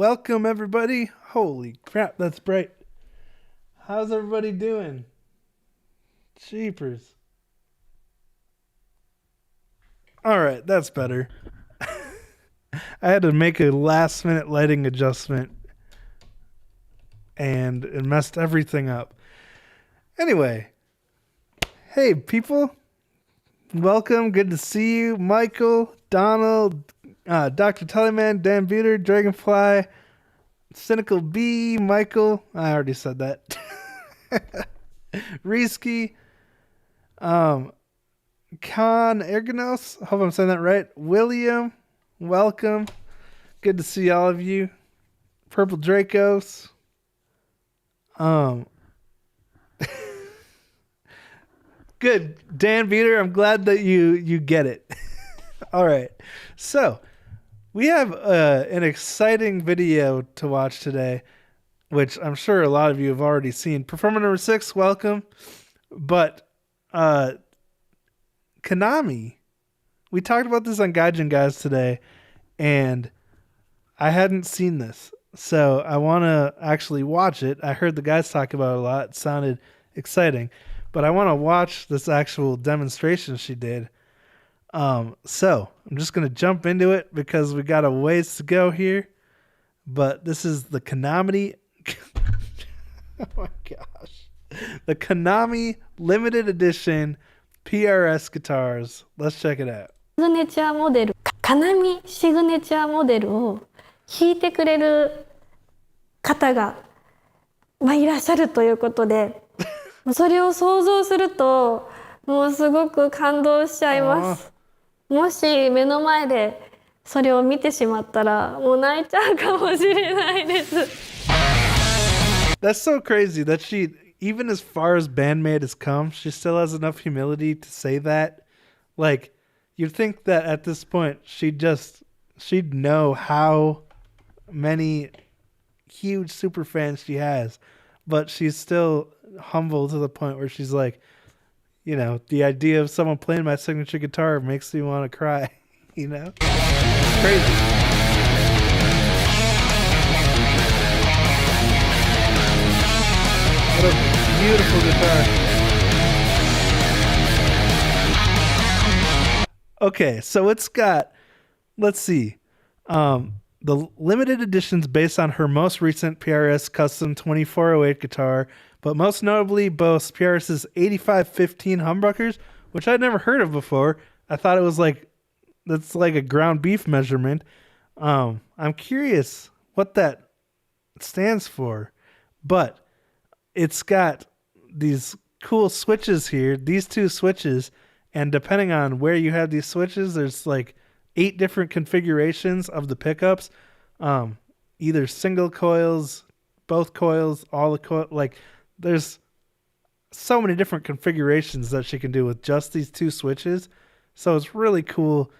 welcome everybody. Holy crap, that's bright. How's everybody doing? Jeepers. Alright, that's better. I had to make a last minute lighting adjustment and it messed everything up. Anyway, hey people, welcome, good to see you. Michael, Donald, Dr. Teleman, Dan Buter, Dragonfly, Cynical B, Michael, I already said that. Risky, Khan Ergonos, hope I'm saying that right. William, welcome. Good to see all of you. Purple Dracos. Good, Dan Beater. I'm glad that you get it. All right. So we have an exciting video to watch today, which I'm sure a lot of you have already seen. Performer number 6, welcome. But Kanami, we talked about this on Gaijin Guys today, and I hadn't seen this. So I want to actually watch it. I heard the guys talk about it a lot. It sounded exciting. But I want to watch this actual demonstration she did. So I'm just going to jump into it because we got a ways to go here. But this is the Kanami... oh my gosh. The Kanami Limited Edition PRS Guitars. Let's check it out. シグネチャーモデル、カナミシグネチャーモデルを弾いてくれる方が、いらっしゃるということで、それを想像するともうすごく感動しちゃいます。もし目の前でそれを見てしまったらもう泣いちゃうかもしれないです。That's so crazy that she, even as far as band-maid has come, she still has enough humility to say that. Like, you'd think that at this point she'd know how many huge super fans she has, but she's still humble to the point where she's like, you know, the idea of someone playing my signature guitar makes me want to cry, you know? It's crazy. What a beautiful guitar. Okay, so it's got, let's see, the limited editions based on her most recent PRS Custom 2408 guitar, but most notably boasts PRS's 8515 humbuckers, which I'd never heard of before. I thought it was like, that's like a ground beef measurement. I'm curious what that stands for, but it's got these cool switches here, these two switches, and depending on where you have these switches, there's like 8 different configurations of the pickups. Either single coils, both coils, all the coils. Like, there's so many different configurations that she can do with just these 2 switches. So it's really cool,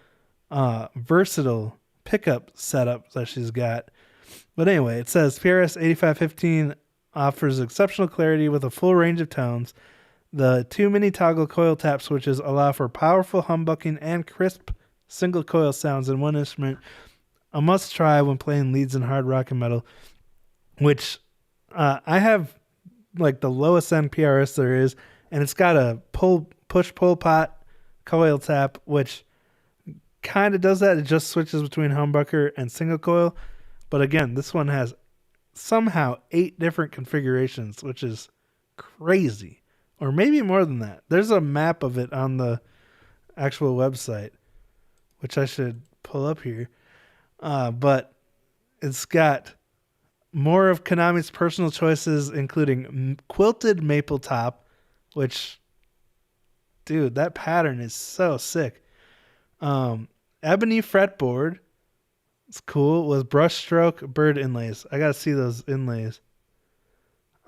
versatile pickup setup that she's got. But anyway, it says PRS 8515 offers exceptional clarity with a full range of tones. The 2 mini toggle coil tap switches allow for powerful humbucking and crisp single coil sounds in one instrument. A must try when playing leads in hard rock and metal, which I have like the lowest end PRS there is, and it's got a push pull pot coil tap, which kind of does that. It just switches between humbucker and single coil. But again, this one has somehow 8 different configurations, which is crazy. Or maybe more than that. There's a map of it on the actual website, which I should pull up here. But it's got more of Konami's personal choices, including quilted maple top, which, dude, that pattern is so sick. Ebony fretboard. It's cool. With brushstroke bird inlays. I gotta see those inlays.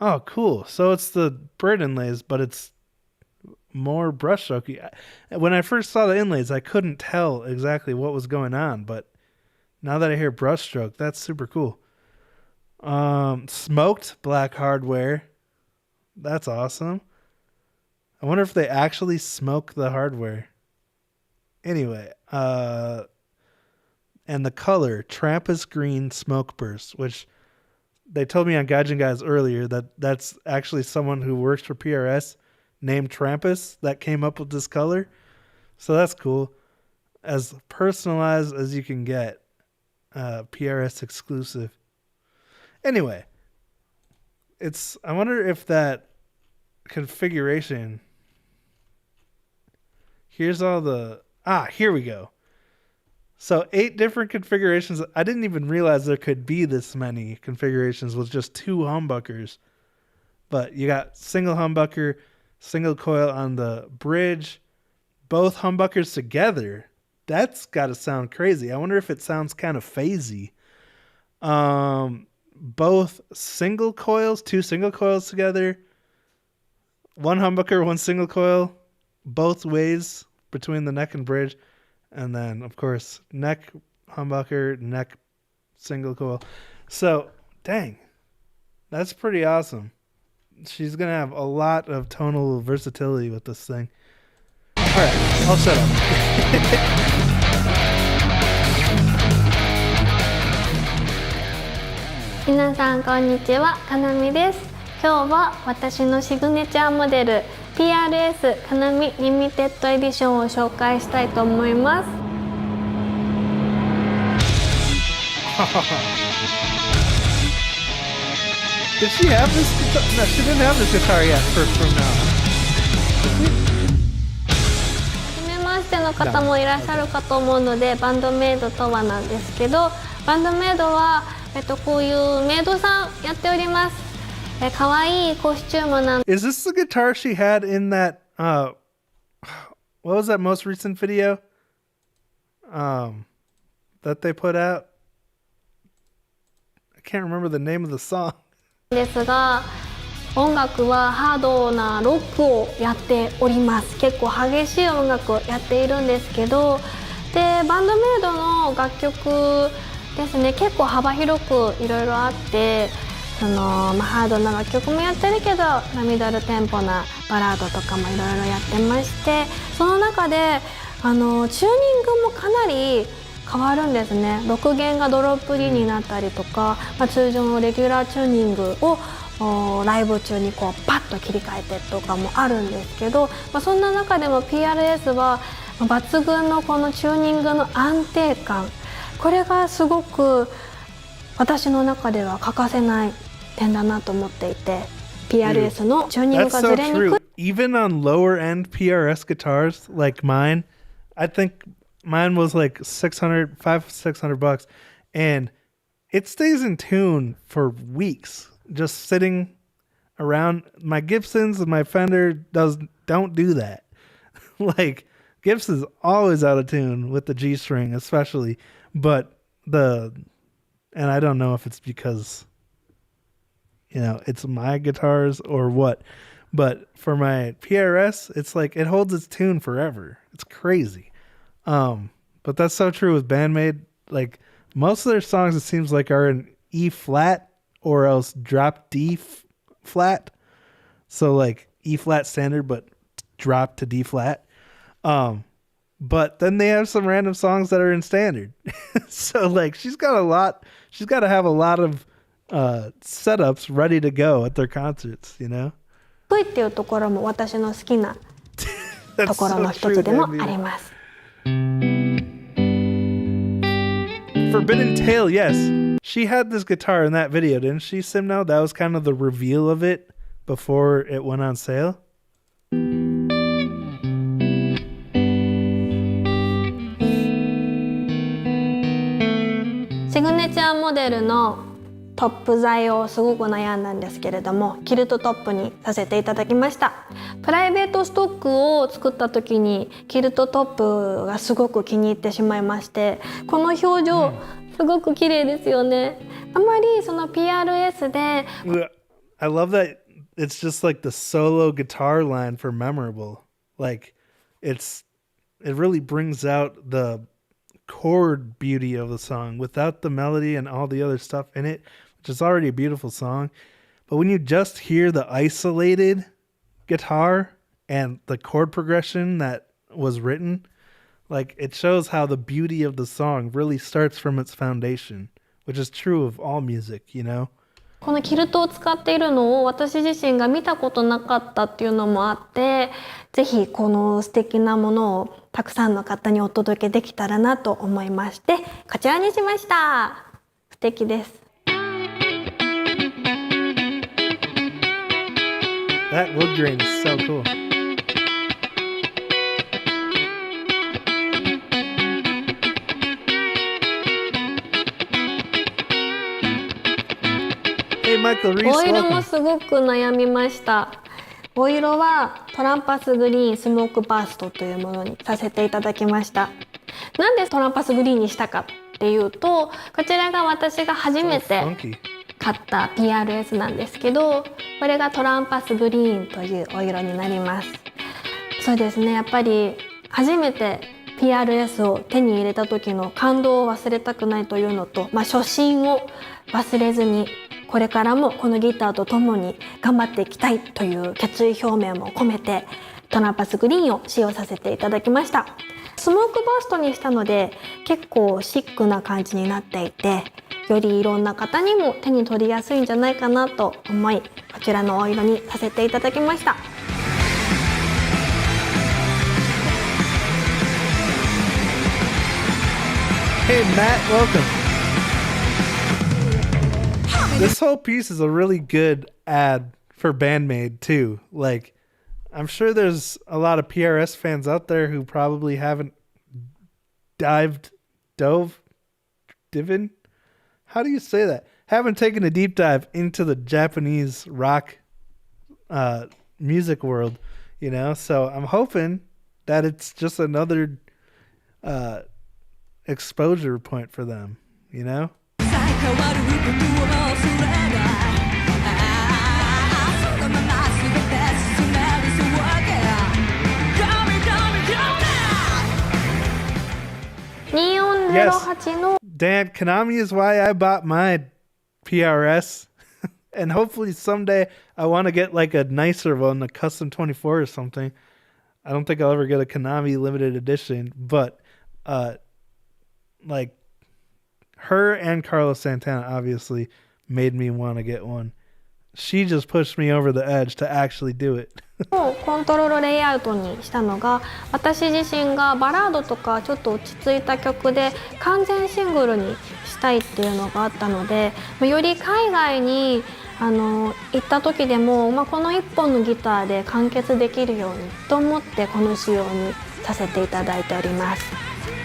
Oh, cool. So it's the bird inlays, but it's more brushstrokey. When I first saw the inlays, I couldn't tell exactly what was going on, but now that I hear brushstroke, that's super cool. Smoked black hardware. That's awesome. I wonder if they actually smoke the hardware. Anyway, and the color Trappist Green Smoke Burst, which they told me on Gaijin Guys earlier that that's actually someone who works for PRS named Trampus that came up with this color. So that's cool. As personalized as you can get. PRS exclusive. Anyway, I wonder if that configuration, here's all the, here we go. So 8 different configurations. I didn't even realize there could be this many configurations with just 2 humbuckers. But you got single humbucker, single coil on the bridge, both humbuckers together. That's got to sound crazy. I wonder if it sounds kind of phasey. Both single coils, 2 single coils together, 1 humbucker, 1 single coil, both ways between the neck and bridge. And then, of course, neck humbucker, neck single coil. So, dang, that's pretty awesome. She's going to have a lot of tonal versatility with this thing. All right, I'll shut up. 皆さんこんにちは、かなみです。今日は私のシグネチャーモデル PRS カナミリミテッドエディションを紹介したいと思います。Did she have this guitar? No, she didn't have this guitar yet from now. 初めましての方もいらっしゃるかと思うので、バンドメイドとはなんですけど、バンドメイドはこういうメイドさんやっております。可愛いコスチュームなん。Is this the guitar she had in that what was that most recent video that they put out? I can't remember the name of the song. ですが、音楽はハードなロックをやっております。結構激しい音楽をやっているんですけど、でバンドメイドの楽曲ですね、結構幅広くいろいろあって、ハードな楽曲もやってるけどミドルテンポなバラードとかもいろいろやってまして、その中でチューニングもかなり変わるんですね。6弦がドロップ D になったりとか、通常のレギュラーチューニングをライブ中にこうパッと切り替えてとかもあるんですけど、そんな中でも PRS は抜群のこのチューニングの安定感、これがすごく私の中では欠かせない点だなと思っていて、 PRS のチューニングがずれにくい。Even on lower end PRS guitars like mine, I think mine was like $600 and it stays in tune for weeks just sitting around. My Gibsons and my Fender don't do that. Like Gibson's always out of tune with the G string especially, but and I don't know if it's because it's my guitars or what, but for my PRS it's like it holds its tune forever. It's crazy. But that's so true with band-maid. Like most of their songs, it seems like are in E flat or else drop D flat. So like E flat standard, but drop to D flat. But then they have some random songs that are in standard. So like she's got to have a lot of setups ready to go at their concerts, you know? っていうところも私の好きなところの一つでもあります。Forbidden Tale, yes. She had this guitar in that video, didn't she, Simno? That was kind of the reveal of it before it went on sale. シグネチャーモデルのトップ材をすごく悩んだんですけれども、キルトトップにさせていただきました。プライベートストックを作った時にキルトトップがすごく気に入ってしまいまして、この表情すごく綺麗ですよね。あまりその PRS で I love that it's just like the solo guitar line for Memorable. Like it really brings out the chord beauty of the song without the melody and all the other stuff in it, which is already a beautiful song. But when you just hear the isolated guitar and the chord progression that was written, like it shows how the beauty of the song really starts from its foundation, which is true of all music, you know? このキルトを使っているのを私自身が見たことなかったっていうのもあって、ぜひこの素敵なものをたくさんの方にお届けできたらなと思いまして、こちらにしました。素敵です。That wood grain is so cool. Hey, Michael Reese, お色も welcome. すごく悩みました。お色はトランパスグリーンスモークバーストというものにさせていただきました。なんでトランパスグリーンにしたかっていうと、こちらが私が初め So て funky. 買った PRS なんですけど、これがトランパスグリーンというお色になります。そうですね、やっぱり初めて PRS を手に入れた時の感動を忘れたくないというのと、初心を忘れずにこれからもこのギターとともに頑張っていきたいという決意表明も込めてトランパスグリーンを使用させていただきました。スモークバーストにしたので結構シックな感じになっていて、よりいろんな方にも手に取りやすいんじゃないかなと思い、こちらのお色にさせていただきました。Hey, Matt, welcome. This whole piece is a really good ad for band-maid too. Like, I'm sure there's a lot of PRS fans out there who probably haven't diven? How do you say that? Haven't taken a deep dive into the Japanese rock music world, you know? So I'm hoping that it's just another exposure point for them, you know? Dan, Kanami is why I bought my PRS. And hopefully someday I want to get like a nicer one, a custom 24 or something. I don't think I'll ever get a Kanami Limited Edition, but like her and Carlos Santana obviously made me want to get one. She just pushed me over the edge to actually do it. コントロールレイアウトにしたのが、私自身がバラードとかちょっと落ち着いた曲で完全シングルにしたいっていうのがあったので、より海外に行った時でも、この1本のギターで完結できるようにと思ってこの仕様にさせていただいております。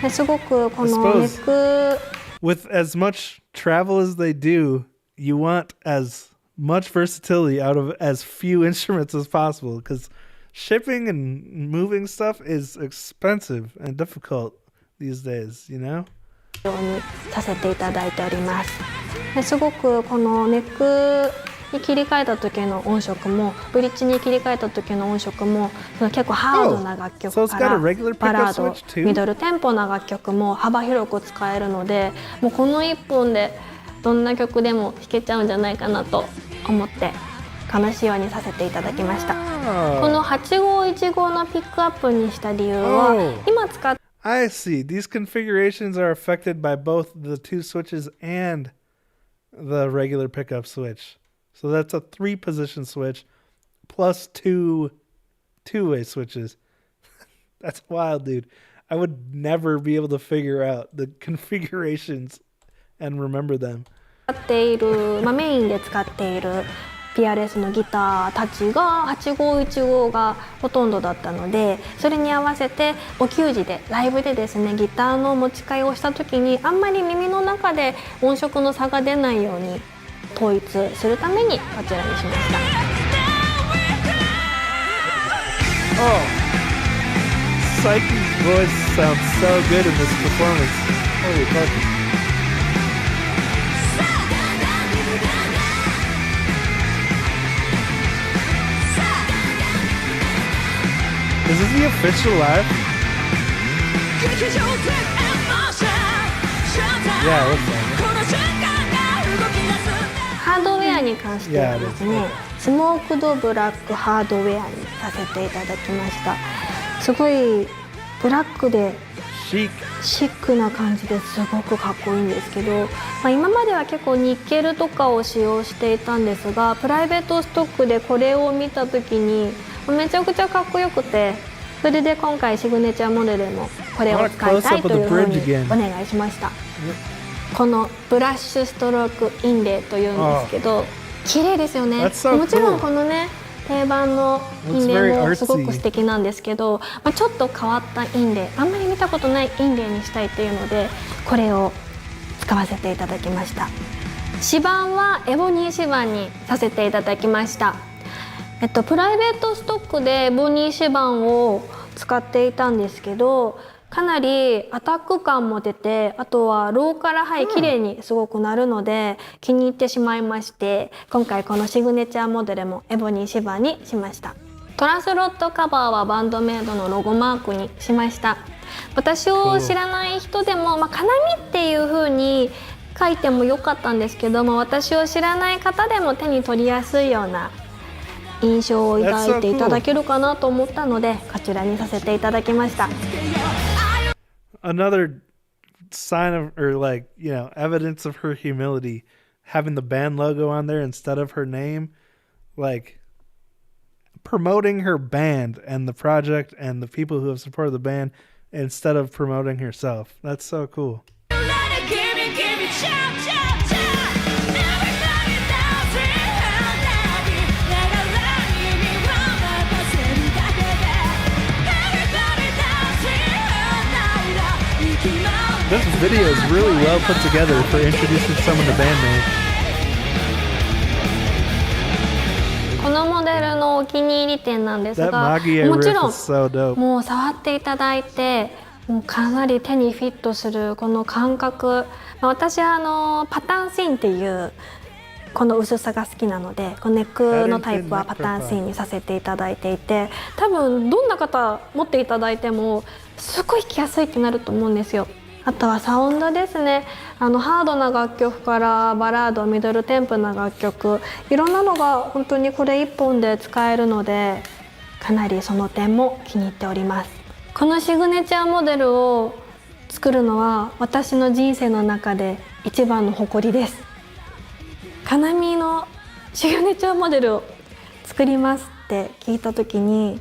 ですごくこのネック With as much travel as they do, you want as much versatility out of as few instruments as possible, because shipping and moving stuff is expensive and difficult these days, you know? ようにさせていただいております。ですごくこのネックに切り替えた時の音色もブリッジに切り替えた時の音色も結構ハードな楽曲からバラード、ミドルテンポな楽曲も幅広く使えるので、もうこの1本でどんな曲でも弾けちゃうんじゃないかなと思ってこの仕様にさせていただきました。この8515のピックアップにした理由は、今使って I see. These configurations are affected by both the two switches and the regular pickup switch. So that's a 3-position switch plus two two-way switches. That's wild, dude. I would never be able to figure out the configurations and remember them. っている、メインで使っている PRS のギターたちが8515がほとんどだったので、それに合わせてお給仕でライブでですね、ギターの持ち替えをした時にあんまり耳の中で音色の差が出ないように統一するためにこちらにしました。Oh, Psyche's voice sounds so good in this performance. Holy fuck. Is this the official live? Yeah, it looks like it. ハードウェアに関してはですね、スモークドブラックハードウェアにさせていただきました。すごいブラックで chic. シックな感じですごくかっこいいんですけど、今までは結構ニッケルとかを使用していたんですが、プライベートストックでこれを見た時にめちゃくちゃかっこよくて、それで今回シグネチャーモデルでもこれを使いたいというふうにお願いしました。このブラッシュストロークインレイというんですけど、綺麗ですよね。もちろんこのね定番のインレイもすごく素敵なんですけど、ちょっと変わったインレイ、あんまり見たことないインレイにしたいっていうのでこれを使わせていただきました。指板はエボニー指板にさせていただきました。プライベートストックでエボニー指板を使っていたんですけど、かなりアタック感も出て、あとはローから綺麗にすごくなるので気に入ってしまいまして、今回このシグネチャーモデルもエボニー指板にしました。トランスロットカバーはバンドメイドのロゴマークにしました。私を知らない人でも、カナミっていう風に書いてもよかったんですけども、私を知らない方でも手に取りやすいような印象を抱いていただけるかなと思ったので、こちらにさせていただきました。Another sign of, or like, you know, evidence of her humility, having the band logo on there instead of her name, like promoting her band and the project and the people who have supported the band instead of promoting herself. That's so cool. This video is really well put together for introducing someone to band-maid. このモデルのお気に入り点なんですが、もちろんもう触っていただいて、もうかなり手にフィットするこの感覚、私はパターンシンっていうこの薄さが好きなので、このネックのタイプはパターンシンにさせていただいていて、多分どんな方持っていただいてもすごい弾きやすいってなると思うんですよ。あとはサウンドですね。ハードな楽曲からバラード、ミドルテンポな楽曲、いろんなのが本当にこれ1本で使えるので、かなりその点も気に入っております。このシグネチャーモデルを作るのは私の人生の中で一番の誇りです。カナミのシグネチャーモデルを作りますって聞いた時に、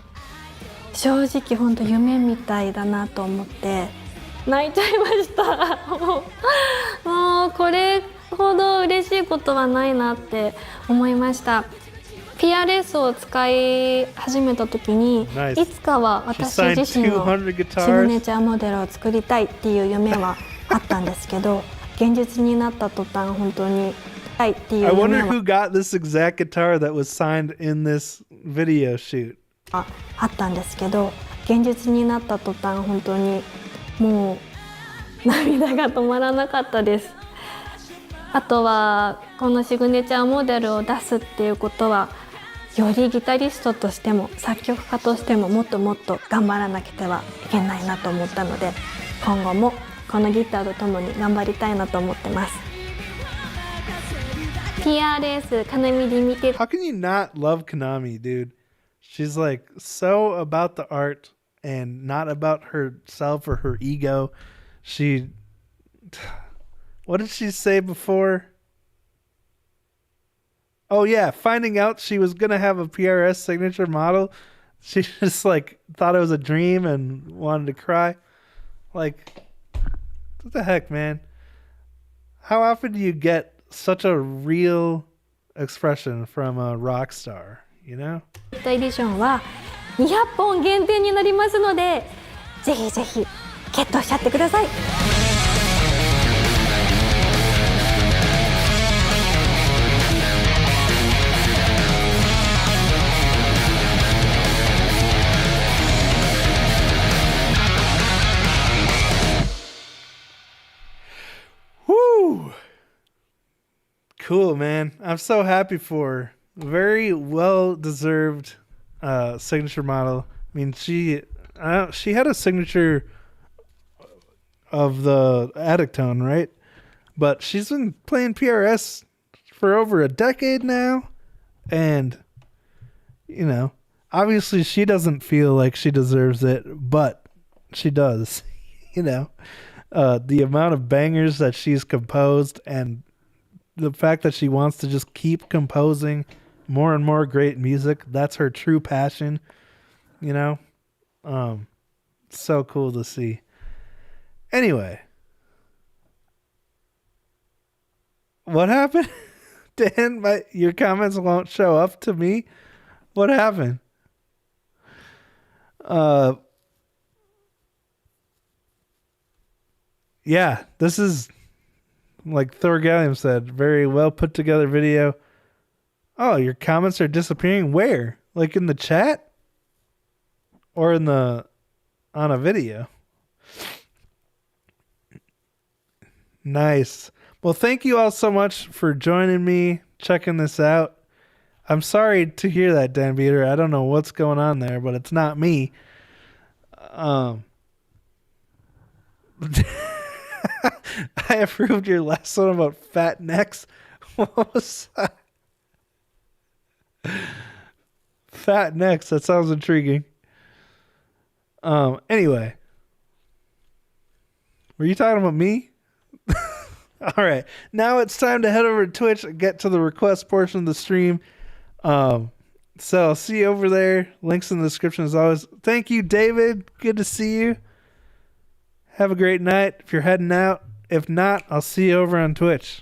正直本当夢みたいだなと思って泣いちゃいました。もうこれほど嬉しいことはないなって思いました。PRS を使い始めた時に、いつかは私自身のシグネチャーモデルを作りたいっていう夢はあったんですけど、現実になった途端本当にたいっていう夢は I wonder who got this exact guitar that was signed in this video shoot. あったんですけど、現実になった途端本当にもう涙が止まらなかったです。あとはこのシグネチャーモデルを出すっていうことは、よりギタリストとしても作曲家としてももっともっと頑張らなくてはいけないなと思ったので、今後もこのギターとともに頑張りたいなと思ってます。PRS Kanami Limited. How can you not love Kanami, dude? She's like so about the art and not about herself or her ego. What did she say before? Oh yeah, finding out she was gonna have a PRS signature model, she just like thought it was a dream and wanted to cry. Like, what the heck, man? How often do you get such a real expression from a rock star, you know? エディションは200本限定になりますので、ぜひぜひゲットしちゃってください。Woo! Cool, man. I'm so happy for her. Very well-deserved signature model. I mean, she had a signature of the attic tone, right? But she's been playing PRS for over a decade now, and you know, obviously she doesn't feel like she deserves it, but she does. you know, the amount of bangers that she's composed and the fact that she wants to just keep composing more and more great music. That's her true passion, you know? So cool to see. Anyway, what happened? Dan, your comments won't show up to me. What happened? Yeah, this is like Thor Gallium said, very well put together video. Oh, your comments are disappearing. Where? Like in the chat? Or on a video? Nice. Well, thank you all so much for joining me, checking this out. I'm sorry to hear that, Dan Beater. I don't know what's going on there, but it's not me. I approved your last one about fat necks. What was that? Fat necks. That sounds intriguing. Anyway. Were you talking about me? All right. Now it's time to head over to Twitch and get to the request portion of the stream. So I'll see you over there. Links in the description as always. Thank you, David. Good to see you. Have a great night if you're heading out. If not, I'll see you over on Twitch.